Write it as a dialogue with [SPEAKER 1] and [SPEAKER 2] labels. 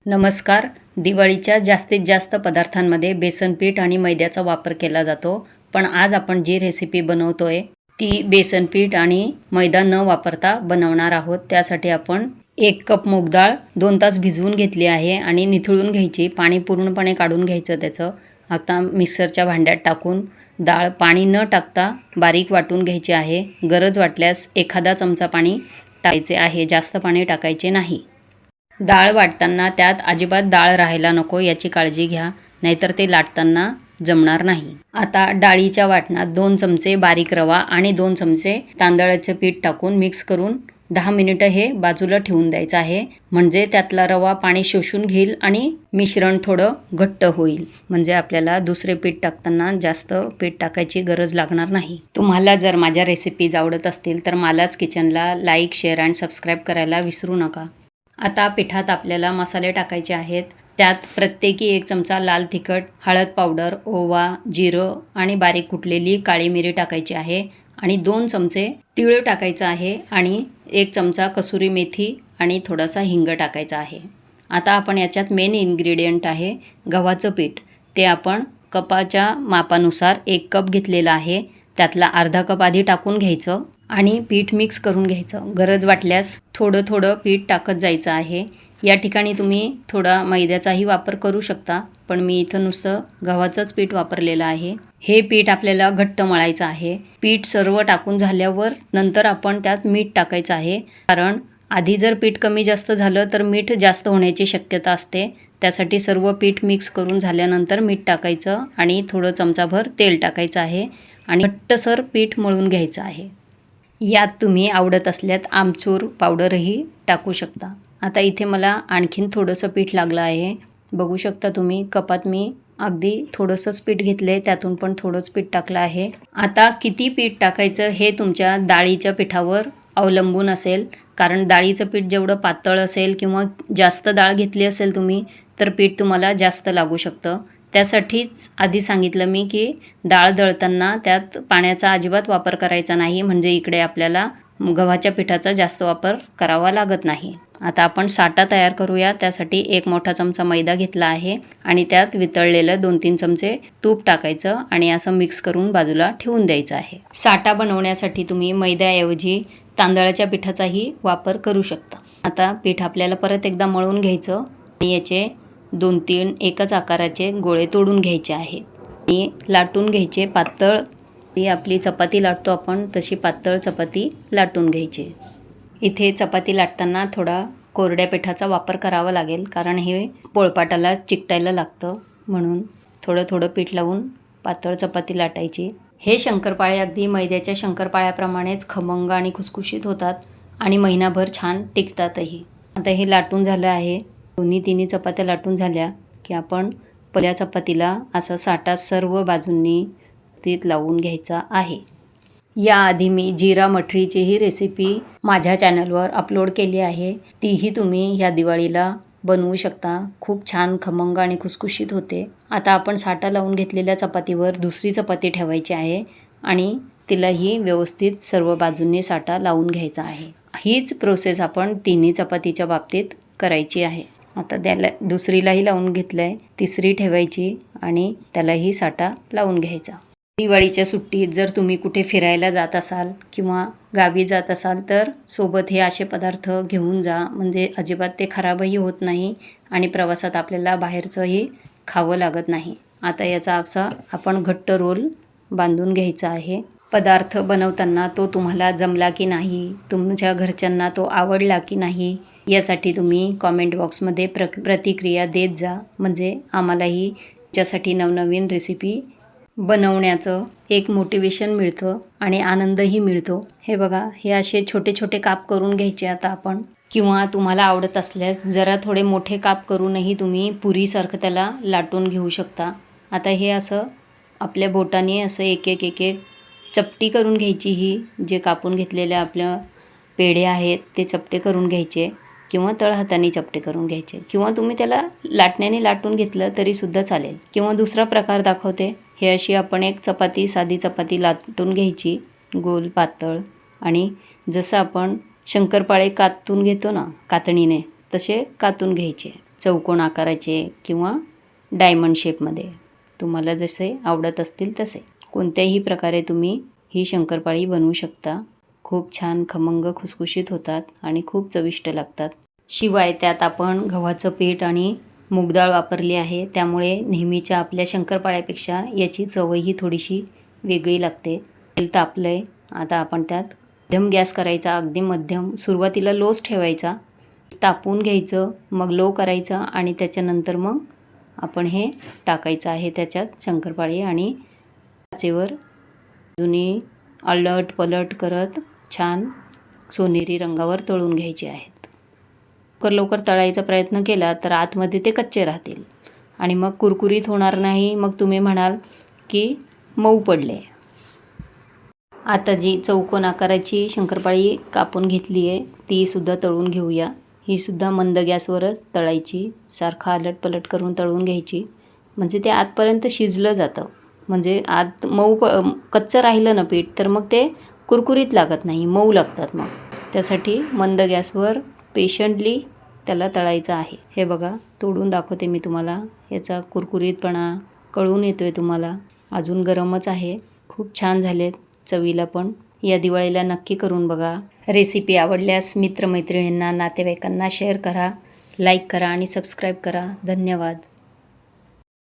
[SPEAKER 1] नमस्कार. दिवाळीच्या जास्तीत जास्त पदार्थांमध्ये बेसन पीठ आणि मैद्याचा वापर केला जातो. पण आज आपण जी रेसिपी बनवतोय ती बेसन पीठ आणि मैदा न वापरता बनवणार आहोत. त्यासाठी आपण 1 कप मूग डाळ 2 तास भिजवून घेतली आहे आणि निथळून घ्यायची. पाणी पूर्णपणे काढून घ्यायचं त्याचं. आता मिक्सरच्या भांड्यात टाकून डाळ पाणी न टाकता बारीक वाटून घ्यायची आहे. गरज वाटल्यास एखादा चमचा पाणी टाकायचे आहे, जास्त पाणी टाकायचे नाही. डाळ वाटताना त्यात अजिबात डाळ राहायला नको याची काळजी घ्या, नाहीतर ते लाटताना जमणार नाही. आता डाळीच्या वाटणात 2 चमचे बारीक रवा आणि 2 चमचे तांदळाचे पीठ टाकून मिक्स करून 10 मिनिटं हे बाजूला ठेवून द्यायचं आहे. म्हणजे त्यातला रवा पाणी शोषून घेईल आणि मिश्रण थोडं घट्ट होईल. म्हणजे आपल्याला दुसरे पीठ टाकताना जास्त पीठ टाकायची गरज लागणार नाही. तुम्हाला जर माझ्या रेसिपीज आवडत असतील तर मालाच किचनला लाईक, शेअर आणि सबस्क्राईब करायला विसरू नका. आता पिठात आपल्याला मसाले टाकायचे आहेत. त्यात प्रत्येकी 1 चमचा लाल तिखट, हळद पावडर, ओवा, जिरं आणि बारीक कुटलेली काळी मिरी टाकायची आहे आणि 2 चमचे तीळ टाकायचं आहे आणि 1 चमचा कसुरी मेथी आणि थोडासा हिंग टाकायचा आहे. आता आपण याच्यात मेन इन्ग्रेडियंट आहे गव्हाचं पीठ. ते आपण कपाच्या मापानुसार 1 कप घेतलेलं आहे. त्यातला अर्धा कप आधी टाकून घ्यायचं आणि पीठ मिक्स करून घ्यायचं. गरज वाटल्यास थोडं थोडं पीठ टाकत जायचं आहे. या ठिकाणी तुम्ही थोडा मैद्याचाही वापर करू शकता, पण मी इथं नुसतं गव्हाचंच पीठ वापरलेलं आहे. हे पीठ आपल्याला घट्ट मळायचं आहे. पीठ सर्व टाकून झाल्यावर नंतर आपण त्यात मीठ टाकायचं आहे, कारण आधी जर पीठ कमी जास्त झालं तर मीठ जास्त होण्याची शक्यता असते. त्यासाठी सर्व पीठ मिक्स करून झाल्यानंतर मीठ टाकायचं आणि थोडं चमचाभर तेल टाकायचं आहे आणि घट्टसर पीठ मळून घ्यायचं आहे. यात तुम्ही आवडत असल्यास आमचूर पावडरही टाकू शकता. आता इथे मला आणखीन थोडंसं पीठ लागलं आहे. बघू शकता तुम्ही कपात मी अगदी थोडंसंच पीठ घेतलं आहे, त्यातून पण थोडंच पीठ टाकलं आहे. आता किती पीठ टाकायचं हे तुमच्या डाळीच्या पिठावर अवलंबून असेल, कारण डाळीचं पीठ जेवढं पातळ असेल किंवा जास्त डाळ घेतली असेल तुम्ही तर पीठ तुम्हाला जास्त लागू शकतं. त्यासाठीच आधी सांगितलं मी की डाळ दळताना त्यात पाण्याचा अजिबात वापर करायचा नाही, म्हणजे इकडे आपल्याला गव्हाच्या पिठाचा जास्त वापर करावा लागत नाही. आता आपण साठा तयार करूया. त्यासाठी 1 मोठा चमचा मैदा घेतला आहे आणि त्यात वितळलेलं 2-3 चमचे तूप टाकायचं आणि असं मिक्स करून बाजूला ठेवून द्यायचं आहे. साठा बनवण्यासाठी तुम्ही मैद्याऐवजी तांदळाच्या पिठाचाही वापर करू शकता. आता पीठ आपल्याला परत एकदा मळून घ्यायचं आणि याचे 2-3 एकच आकाराचे गोळे तोडून घ्यायचे आहेत आणि लाटून घ्यायचे पातळ. ही आपली चपाती लाटतो आपण तशी पातळ चपाती लाटून घ्यायची. इथे चपाती लाटताना थोडा कोरड्या पिठाचा वापर करावा लागेल, कारण हे पोळपाटाला चिकटायला लागतं, म्हणून थोडं थोडं पीठ लावून पातळ चपाती लाटायची. हे शंकरपाळे अगदी मैद्याच्या शंकरपाळ्याप्रमाणेच खमंग आणि खुसखुशीत होतात आणि महिनाभर छान टिकतातही. आता हे लाटून झालं आहे. 2-3 चपात्या लाटून झाल्या की आपण पहिल्या चपातीला असा साठा सर्व बाजूंनी व्यवस्थित लावून घ्यायचा आहे. याआधी मी जिरा मठरीची ही रेसिपी माझ्या चॅनलवर अपलोड केली आहे. तीही तुम्ही ह्या दिवाळीला बनवू शकता. खूप छान खमंग आणि खुसखुशीत होते. आता आपण साठा लावून घेतलेल्या चपातीवर दुसरी चपाती ठेवायची आहे आणि तिलाही व्यवस्थित सर्व बाजूंनी साठा लावून घ्यायचा आहे. हीच प्रोसेस आपण तिन्ही चपातीच्या बाबतीत करायची आहे. आता त्याला दुसरीलाही लावून घेतलं आहे, तिसरी ठेवायची आणि त्यालाही साठा लावून घ्यायचा. दिवाळीच्या सुट्टीत जर तुम्ही कुठे फिरायला जात असाल किंवा गावी जात असाल तर सोबत हे असे पदार्थ घेऊन जा, म्हणजे अजिबात ते खराबही होत नाही आणि प्रवासात आपल्याला बाहेरचंही खावं लागत नाही. आता याचा असा आपण घट्ट रोल बांधून घ्यायचा आहे. पदार्थ बनवताना तो तुम्हाला जमला की नाही, तुमच्या घरच्यांना तो आवडला की नाही, यासाठी तुम्ही कॉमेंट बॉक्समध्ये प्रतिक्रिया देत जा, म्हणजे आम्हालाही त्याच्यासाठी नवनवीन रेसिपी बनवण्याचं एक मोटिवेशन मिळतं आणि आनंदही मिळतो. हे बघा, हे असे छोटे छोटे काप करून घ्यायचे आता आपण, किंवा तुम्हाला आवडत असल्यास जरा थोडे मोठे काप करूनही तुम्ही पुरीसारखं त्याला लाटून घेऊ शकता. आता हे असं आपल्या बोटाने असं एक एक एक एक चपटी करून घ्यायची. ही जे कापून घेतलेले आपल्या पेढे आहेत ते चपटे करून घ्यायचे किंवा तळहाताने चपटे करून घ्यायचे, किंवा तुम्ही त्याला लाटण्याने लाटून घेतलं तरीसुद्धा चालेल. किंवा दुसरा प्रकार दाखवते. हे अशी आपण एक चपाती, साधी चपाती लाटून घ्यायची गोल पातळ, आणि जसं आपण शंकरपाळे कातून घेतो ना कातणीने, तसे कातून घ्यायचे. चौकोन आकाराचे किंवा डायमंड शेपमध्ये, तुम्हाला जसे आवडत असतील तसे कोणत्याही प्रकारे तुम्ही ही शंकरपाळी बनवू शकता. खूप छान खमंग खुसखुशीत होतात आणि खूप चविष्ट लागतात. शिवाय त्यात आपण गव्हाचं पीठ आणि मूग डाळ वापरली आहे, त्यामुळे नेहमीच्या आपल्या शंकरपाळ्यापेक्षा याची चवही थोडीशी वेगळी लागते. तेल तापलं आहे, आता आपण त्यात मध्यम गॅस करायचा, अगदी मध्यम. सुरुवातीला लोच ठेवायचा, तापून घ्यायचं, मग लो करायचं आणि त्याच्यानंतर मग आपण हे टाकायचं आहे त्याच्यात शंकरपाळी आणि काचेवर जुनी अलट पलट करत छान सोनेरी रंगावर तळून घ्यायचे आहेत. लवकर तळायचा प्रयत्न केला तर आतमध्ये ते कच्चे राहतील आणि मग कुरकुरीत होणार नाही. मग तुम्ही म्हणाल की मऊ पडले. आता जी चौकोन आकाराची शंकरपाळी कापून घेतली आहे ती सुद्धा तळून घेऊया. ही सुद्धा मंद गॅसवरच तळायची, सारखं अलट पलट करून तळून घ्यायची, म्हणजे ते आतपर्यंत शिजलं जातं. म्हणजे आत कच्चं राहिलं ना पीठ तर मग ते कुरकुरीत लागत नाही, मऊ लागतात. मग त्यासाठी मंद गॅसवर पेशंटली त्याला तळायचं आहे. हे बघा, तोडून दाखवते मी तुम्हाला. याचा कुरकुरीतपणा कळून येतो आहे तुम्हाला. अजून गरमच आहे. खूप छान झालेत चवीला पण. या दिवाळीला नक्की करून बघा. रेसिपी आवडल्यास मित्रमैत्रिणींना, नातेवाईकांना शेअर करा, लाईक करा आणि सबस्क्राईब करा. धन्यवाद.